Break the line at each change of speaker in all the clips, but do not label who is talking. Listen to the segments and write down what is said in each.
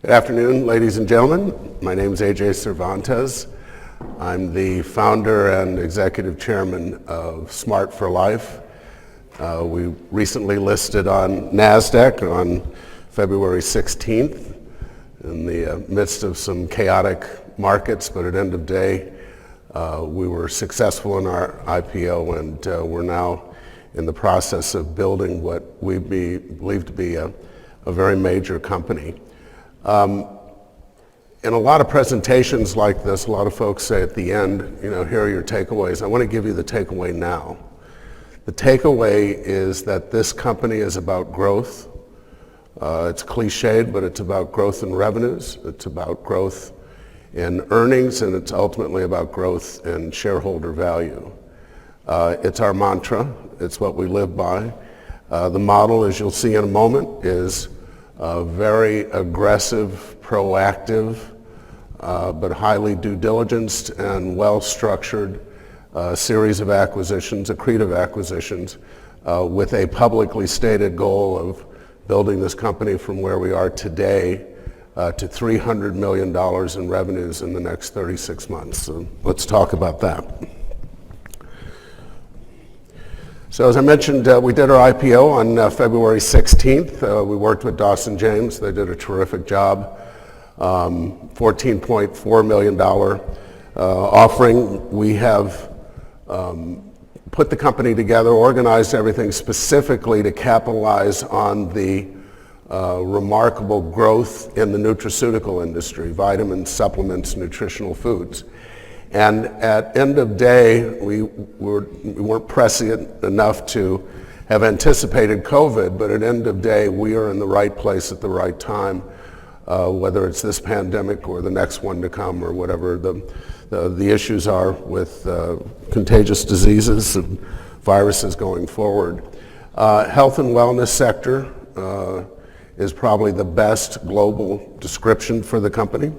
Good afternoon, ladies and gentlemen. My name is AJ Cervantes. I'm the founder and executive chairman of Smart for Life. We recently listed on NASDAQ on February 16th in the midst of some chaotic markets, but at end of day, we were successful in our IPO, and we're now in the process of building what we believe to be a very major company. In a lot of presentations like this, a lot of folks say at the end, here are your takeaways. I want to give you the takeaway now. The takeaway is that this company is about growth. It's cliched, but it's about growth in revenues. It's about growth in earnings, and it's ultimately about growth in shareholder value. It's our mantra. It's what we live by. The model, as you'll see in a moment, is very aggressive, proactive, but highly due diligenced and well-structured series of acquisitions, accretive acquisitions, with a publicly stated goal of building this company from where we are today to $300 million in revenues in the next 36 months. So let's talk about that. So as I mentioned, we did our IPO on February 16th. We worked with Dawson James. They did a terrific job. $14.4 million offering. We have put the company together, organized everything specifically to capitalize on the remarkable growth in the nutraceutical industry, vitamins, supplements, nutritional foods. And at end of day, we weren't prescient enough to have anticipated COVID, but at end of day, we are in the right place at the right time, whether it's this pandemic or the next one to come or whatever the issues are with contagious diseases and viruses going forward. Health and wellness sector is probably the best global description for the company.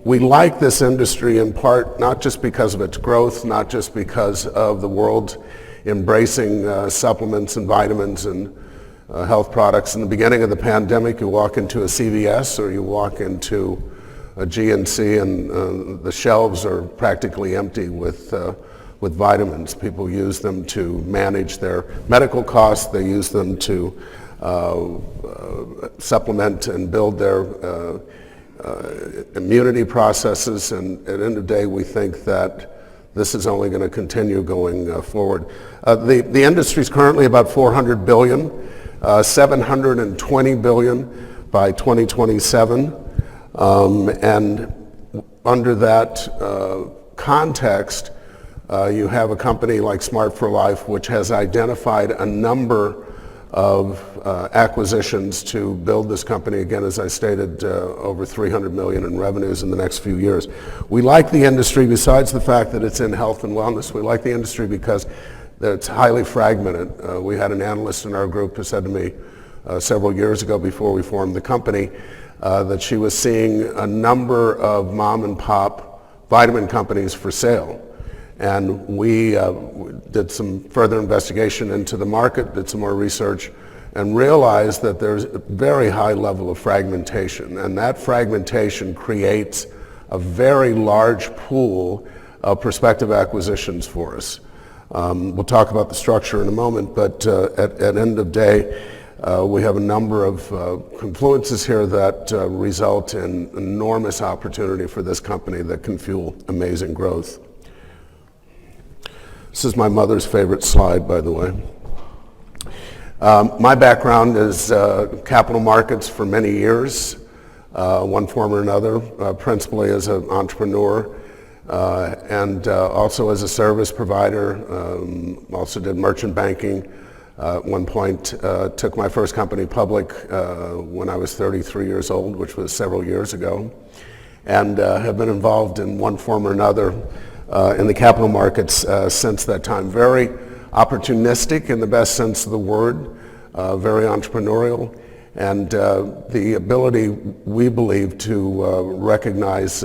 We like this industry in part not just because of its growth, not just because of the world embracing supplements and vitamins and health products. In the beginning of the pandemic, you walk into a CVS or you walk into a GNC and the shelves are practically empty with vitamins. People use them to manage their medical costs. They use them to supplement and build their immunity processes, and at the end of the day, we think that this is only going to continue going forward. The industry is currently about $400 billion, $720 billion by 2027, and under that context, you have a company like Smart for Life, which has identified a number of acquisitions to build this company, again, as I stated, over $300 million in revenues in the next few years. We like the industry, besides the fact that it's in health and wellness. We like the industry because it's highly fragmented. We had an analyst in our group who said to me several years ago before we formed the company that she was seeing a number of mom and pop vitamin companies for sale. And we did some further investigation into the market, did some more research, and realized that there's a very high level of fragmentation. And that fragmentation creates a very large pool of prospective acquisitions for us. We'll talk about the structure in a moment, but at end of day, we have a number of confluences here that result in enormous opportunity for this company that can fuel amazing growth. This is my mother's favorite slide, by the way. My background is capital markets for many years, one form or another, principally as an entrepreneur and also as a service provider. Also did merchant banking. At one point, took my first company public when I was 33 years old, which was several years ago, and have been involved in one form or another in the capital markets since that time. Very opportunistic in the best sense of the word, very entrepreneurial, and the ability, we believe, to recognize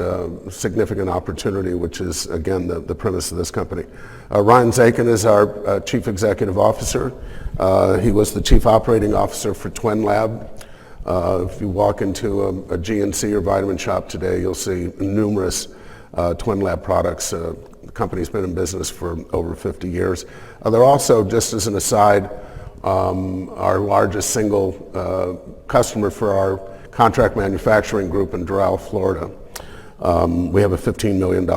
significant opportunity, which is, again, the premise of this company. Ryan Zakin is our Chief Executive Officer. He was the Chief Operating Officer for Twin Lab If you walk into a GNC or vitamin shop today, you'll see numerous Twin Lab products. The company's been in business for over 50 years. They're also, just as an aside, our largest single customer for our contract manufacturing group in Doral, Florida. We have a $15 million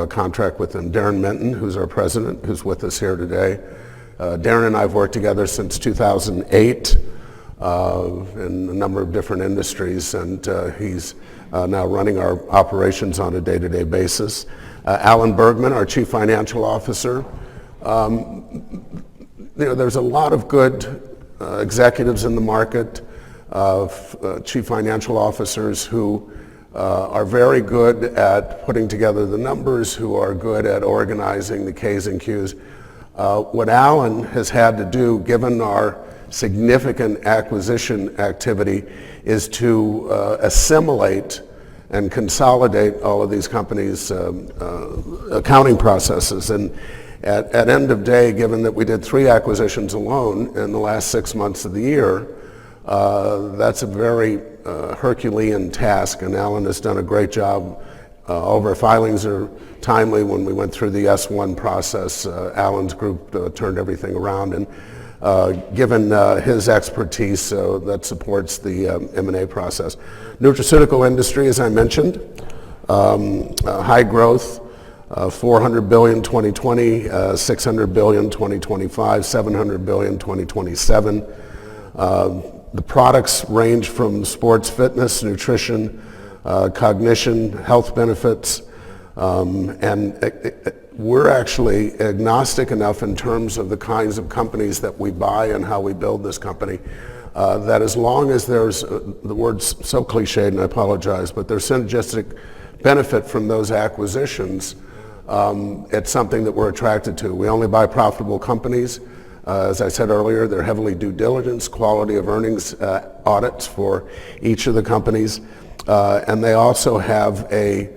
contract with them. Darren Menton, who's our president, who's with us here today. Darren and I have worked together since 2008 in a number of different industries, and he's now running our operations on a day-to-day basis. Alan Bergman, our Chief Financial Officer. There's a lot of good executives in the market, chief financial officers who are very good at putting together the numbers, who are good at organizing the K's and Q's. What Alan has had to do, given our significant acquisition activity, is to assimilate and consolidate all of these companies' accounting processes. And at end of day, given that we did 3 acquisitions alone in the last 6 months of the year, that's a very Herculean task, and Alan has done a great job. All of our filings are timely. When we went through the S1 process, Alan's group turned everything around, and given his expertise, that supports the M&A process. Nutraceutical industry, as I mentioned, high growth, $400 billion 2020, $600 billion 2025, $700 billion 2027. The products range from sports fitness, nutrition, cognition, health benefits, and we're actually agnostic enough in terms of the kinds of companies that we buy and how we build this company, that as long as there's, the word's so cliched and I apologize, but there's synergistic benefit from those acquisitions, it's something that we're attracted to. We only buy profitable companies. As I said earlier, they're heavily due diligence, quality of earnings audits for each of the companies, and they also have a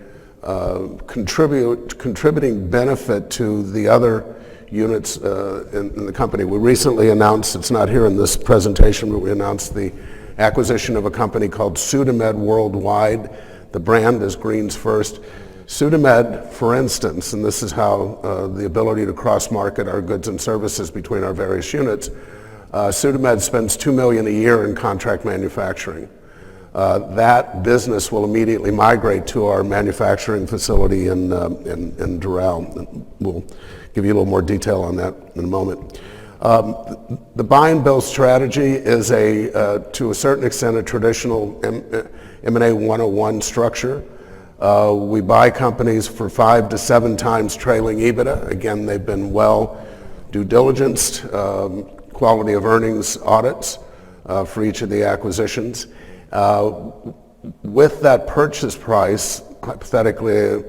contributing benefit to the other units in the company. We recently announced, it's not here in this presentation, but we announced the acquisition of a company called Sudamed Worldwide. The brand is Greens First. Sudamed, for instance, and this is how the ability to cross-market our goods and services between our various units, Sudamed spends $2 million a year in contract manufacturing. That business will immediately migrate to our manufacturing facility in Doral. We'll give you a little more detail on that in a moment. The buy and build strategy is to a certain extent, a traditional M&A 101 structure. We buy companies for 5 to 7 times trailing EBITDA. Again, they've been well due diligenced, quality of earnings audits for each of the acquisitions. With that purchase price, hypothetically, a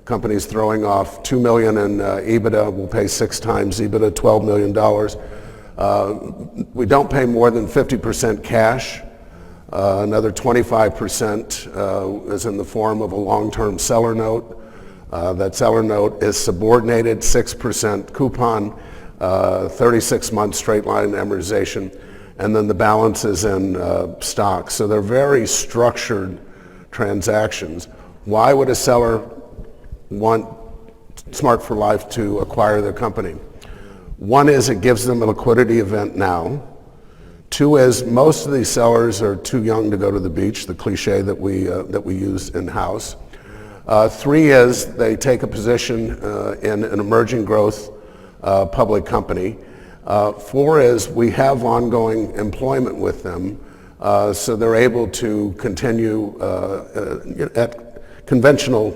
company's throwing off $2 million in EBITDA, we'll pay 6 times EBITDA, $12 million. We don't pay more than 50% cash. Another 25% is in the form of a long-term seller note. That seller note is subordinated, 6% coupon, 36-month straight-line amortization, and then the balance is in stock. So they're very structured transactions. Why would a seller want Smart for Life to acquire their company? One is it gives them a liquidity event now. 2 is most of these sellers are too young to go to the beach, the cliche that we use in-house. 3 is they take a position in an emerging growth public company. 4 is we have ongoing employment with them, so they're able to continue at conventional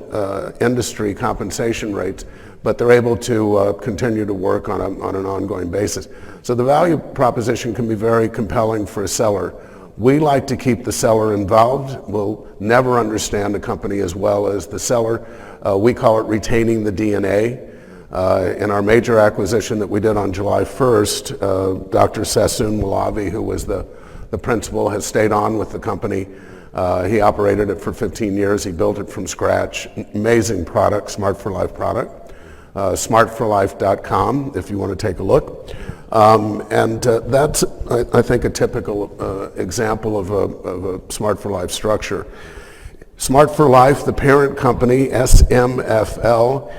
industry compensation rates, but they're able to continue to work on an ongoing basis. So the value proposition can be very compelling for a seller. We like to keep the seller involved. We'll never understand a company as well as the seller. We call it retaining the DNA. In our major acquisition that we did on July 1st, Dr. Sassoon Malavi, who was the principal, has stayed on with the company. He operated it for 15 years. He built it from scratch. Amazing product, Smart for Life product. Smartforlife.com if you want to take a look. That's, I think, a typical example of a Smart for Life structure. Smart for Life, the parent company, SMFL,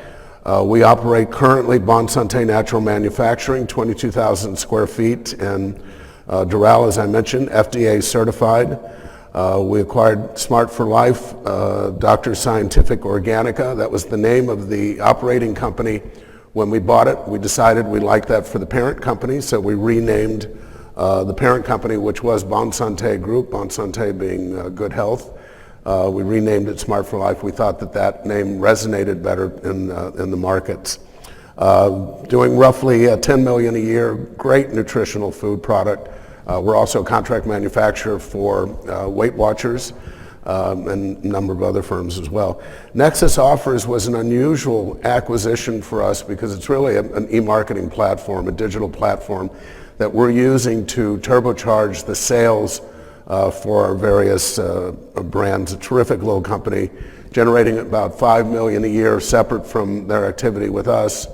we operate currently Bonsanté Natural Manufacturing, 22,000 square feet, and Doral, as I mentioned, FDA certified. We acquired Smart for Life, Dr. Scientific Organica. That was the name of the operating company when we bought it. We decided we liked that for the parent company, so we renamed the parent company, which was Bonsanté Group, Bonsanté being good health. We renamed it Smart for Life. We thought that that name resonated better in the markets. Doing roughly $10 million a year, great nutritional food product. We're also a contract manufacturer for Weight Watchers and a number of other firms as well. Nexus Offers was an unusual acquisition for us because it's really an e-marketing platform, a digital platform that we're using to turbocharge the sales for our various brands. A terrific little company generating about $5 million a year separate from their activity with us.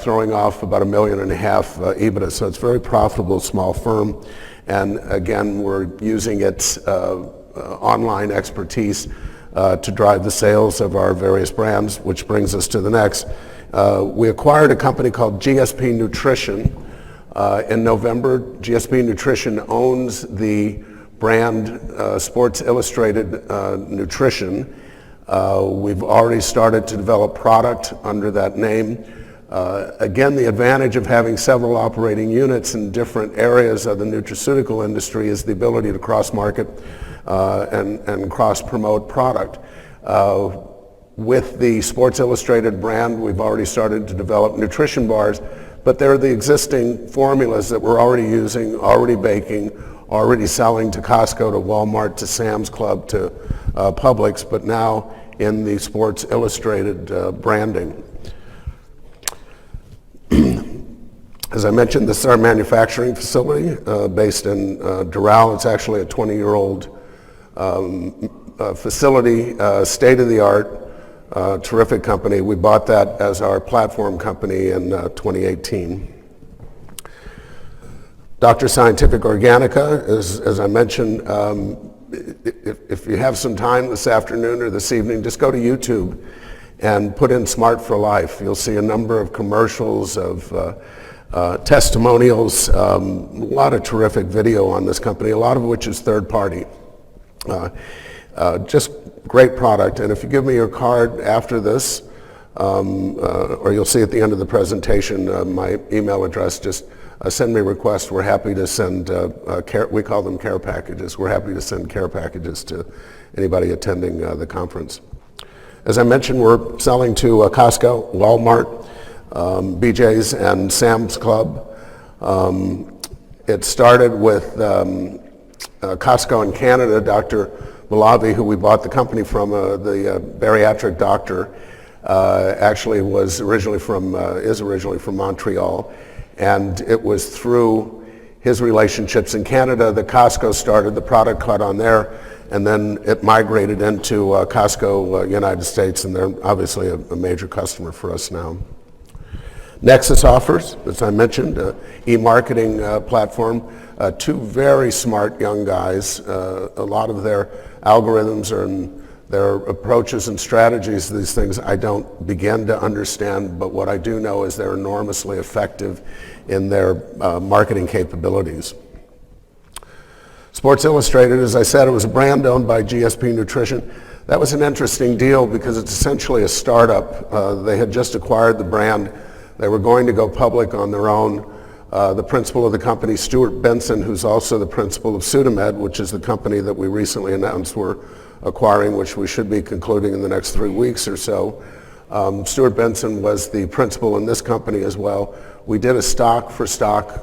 Throwing off about $1.5 million EBITDA, so it's a very profitable small firm. And again, we're using its online expertise to drive the sales of our various brands, which brings us to the next. We acquired a company called Gsp Nutrition in November. Gsp Nutrition owns the brand Sports Illustrated Nutrition. We've already started to develop product under that name. Again, the advantage of having several operating units in different areas of the nutraceutical industry is the ability to cross-market and cross-promote product. With the Sports Illustrated brand, we've already started to develop nutrition bars, but they're the existing formulas that we're already using, already baking, already selling to Costco, to Walmart, to Sam's Club, to Publix, but now in the Sports Illustrated branding. As I mentioned, this is our manufacturing facility based in Doral. It's actually a 20-year-old facility, state-of-the-art, terrific company. We bought that as our platform company in 2018. Dr. Scientific Organica, as I mentioned, if you have some time this afternoon or this evening, just go to YouTube and put in Smart for Life. You'll see a number of commercials of testimonials, a lot of terrific video on this company, a lot of which is third party. Just great product. And if you give me your card after this, or you'll see at the end of the presentation my email address, just send me a request. We're happy to send we call them care packages. We're happy to send care packages to anybody attending the conference. As I mentioned, we're selling to Costco, Walmart, BJ's, and Sam's Club. It started with Costco in Canada. Dr. Malavi, who we bought the company from, the bariatric doctor, actually is originally from Montreal, and it was through his relationships in Canada that Costco started. The product caught on there, and then it migrated into Costco United States, and they're obviously a major customer for us now. Nexus Offers, as I mentioned, e-marketing platform. Two very smart young guys. A lot of their algorithms and their approaches and strategies, these things I don't begin to understand, but what I do know is they're enormously effective in their marketing capabilities. Sports Illustrated, as I said, it was a brand owned by Gsp Nutrition. That was an interesting deal because it's essentially a startup. They had just acquired the brand. They were going to go public on their own. The principal of the company, Stuart Benson, who's also the principal of Sudamed, which is the company that we recently announced we're acquiring, which we should be concluding in the next 3 weeks or so. Stuart Benson was the principal in this company as well. We did a stock-for-stock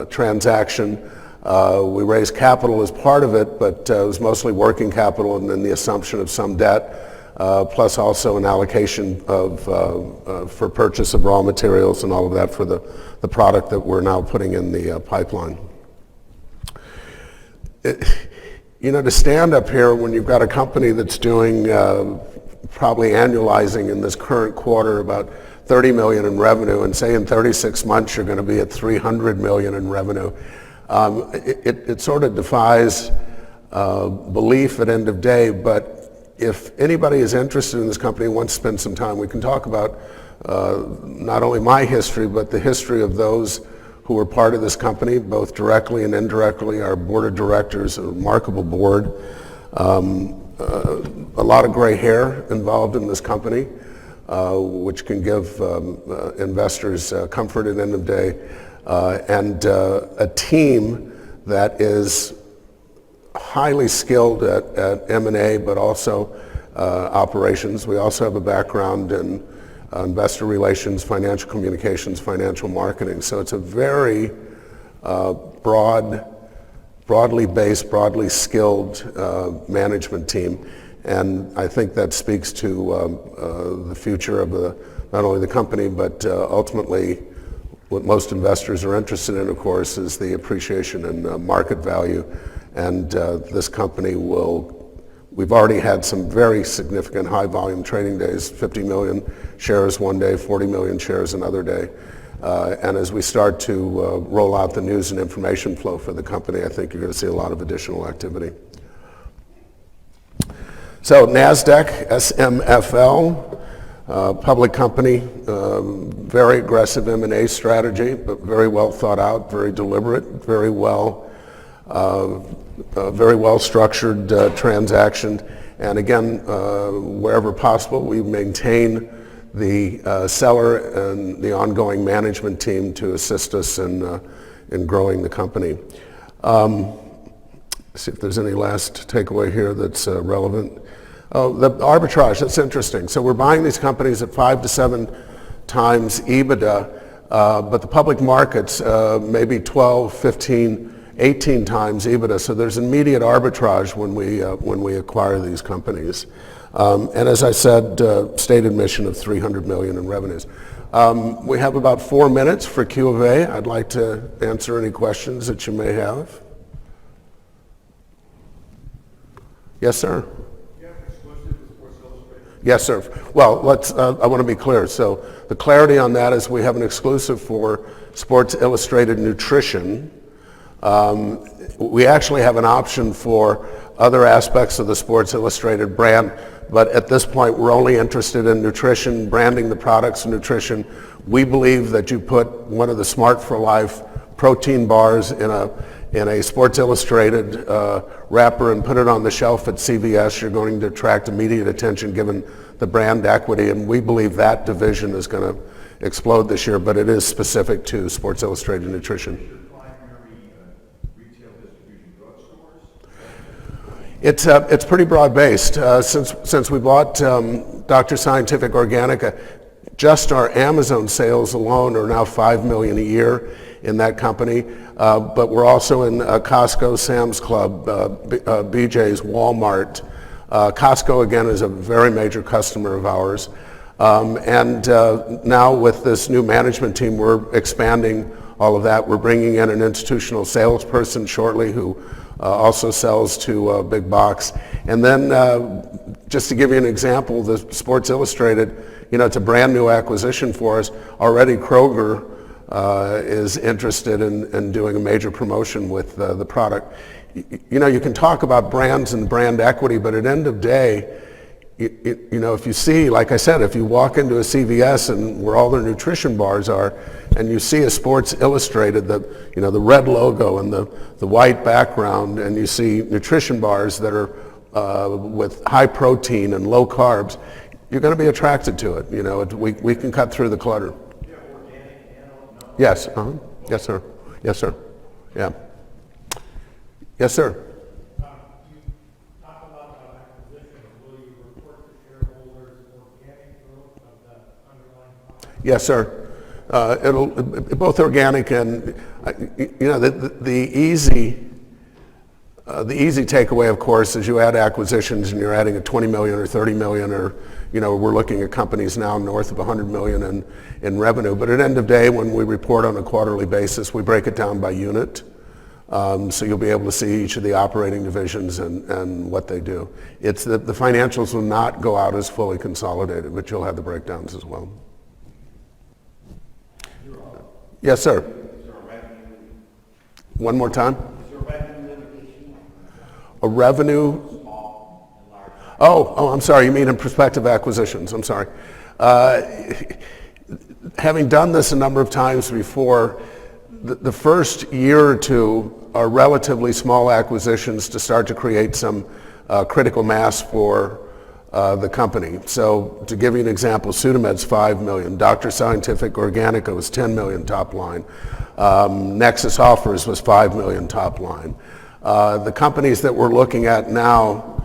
transaction. We raised capital as part of it, but it was mostly working capital and then the assumption of some debt, plus also an allocation for purchase of raw materials and all of that for the product that we're now putting in the pipeline. To stand up here when you've got a company that's doing probably annualizing in this current quarter about 30 million in revenue, and say in 36 months you're going to be at 300 million in revenue. It sort of defies belief at end of day, but if anybody is interested in this company and wants to spend some time, we can talk about not only my history, but the history of those who were part of this company, both directly and indirectly. Our board of directors, a remarkable board, a lot of gray hair involved in this company, which can give investors comfort at the end of the day, and a team that is highly skilled at M&A, but also operations. We also have a background in investor relations, financial communications, financial marketing. So it's a very broadly based, broadly skilled management team. And I think that speaks to the future of not only the company, but ultimately what most investors are interested in, of course, is the appreciation in market value. And this company we've already had some very significant high volume trading days, 50 million shares one day, 40 million shares another day. And as we start to roll out the news and information flow for the company, I think you're going to see a lot of additional activity. So NASDAQ, SMFL, public company, very aggressive M&A strategy, but very well thought out, very deliberate, very well structured transaction. And again, wherever possible, we maintain the seller and the ongoing management team to assist us in growing the company. See if there's any last takeaway here that's relevant. Oh, the arbitrage, that's interesting. So we're buying these companies at 5 to 7 times EBITDA, but the public markets maybe 12, 15, 18 times EBITDA. So there's immediate arbitrage when we acquire these companies. And as I said, stated mission of 300 million in revenues. We have about 4 minutes for Q&A. I'd like to answer any questions that you may have. Yes, sir. Yes, sir. Well, I want to be clear. So the clarity on that is we have an exclusive for Sports Illustrated Nutrition. We actually have an option for other aspects of the Sports Illustrated brand, but at this point we're only interested in nutrition, branding the products in nutrition. We believe that you put one of the Smart for Life protein bars in a Sports Illustrated wrapper and put it on the shelf at CVS, you're going to attract immediate attention given the brand equity, and we believe that division is going to explode this year, but it is specific to Sports Illustrated Nutrition. It's pretty broad-based. Since we bought Dr. Scientific Organica, just our Amazon sales alone are now 5 million a year in that company. But we're also in Costco, Sam's Club, BJ's, Walmart. Costco, again, is a very major customer of ours. And now with this new management team, we're expanding all of that. We're bringing in an institutional salesperson shortly who also sells to big box. And then just to give you an example, the Sports Illustrated, it's a brand new acquisition for us. Already Kroger is interested in doing a major promotion with the product. You can talk about brands and brand equity, but at end of day, if you see, like I said, if you walk into a CVS and where all their nutrition bars are, and you see a Sports Illustrated, the red logo and the white background, and you see nutrition bars that are with high protein and low carbs, you're going to be attracted to it. We can cut through the clutter. Yes. Yes, sir. Yes, sir. Yeah. Yes, sir. Yes, sir. It'll both organic and the easy takeaway, of course, is you add acquisitions and you're adding a 20 million or 30 million, or we're looking at companies now north of 100 million in revenue. But at the end of the day, when we report on a quarterly basis, we break it down by unit. So you'll be able to see each of the operating divisions and what they do. It's the financials will not go out as fully consolidated, but you'll have the breakdowns as well. Yes, sir. One more time. A revenue? Oh, I'm sorry. You mean in prospective acquisitions. I'm sorry. Having done this a number of times before, the first year or two are relatively small acquisitions to start to create some critical mass for the company. So to give you an example, Pseudomed's $5 million, Dr. Scientific Organica was $10 million top line, Nexus Offers was $5 million top line. The companies that we're looking at now,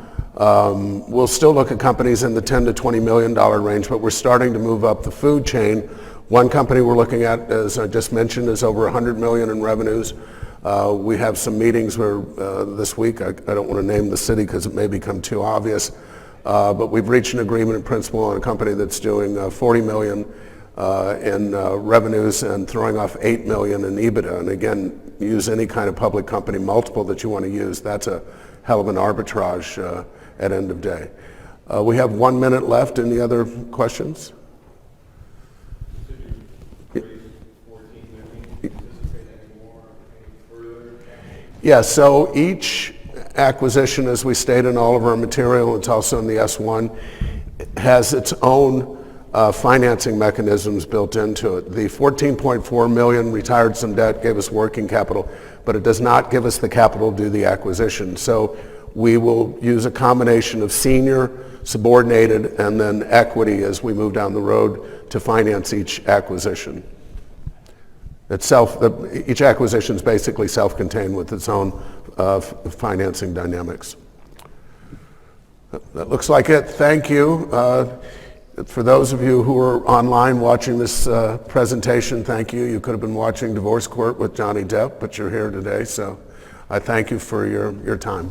we'll still look at companies in the $10 to $20 million range, but we're starting to move up the food chain. One company we're looking at, as I just mentioned, is over $100 million in revenues. We have some meetings where this week, I don't want to name the city because it may become too obvious, but we've reached an agreement in principle on a company that's doing $40 million in revenues and throwing off $8 million in EBITDA. And again, use any kind of public company multiple that you want to use. That's a hell of an arbitrage at end of day. We have 1 minute left. Any other questions? Yeah, so each acquisition, as we state in all of our material, it's also in the S1, has its own financing mechanisms built into it. The $14.4 million retired some debt, gave us working capital, but it does not give us the capital to do the acquisition. So we will use a combination of senior, subordinated, and then equity as we move down the road to finance each acquisition. Each acquisition is basically self-contained with its own financing dynamics. That looks like it. Thank you. For those of you who are online watching this presentation, thank you. You could have been watching Divorce Court with Johnny Depp, but you're here today, so I thank you for your time.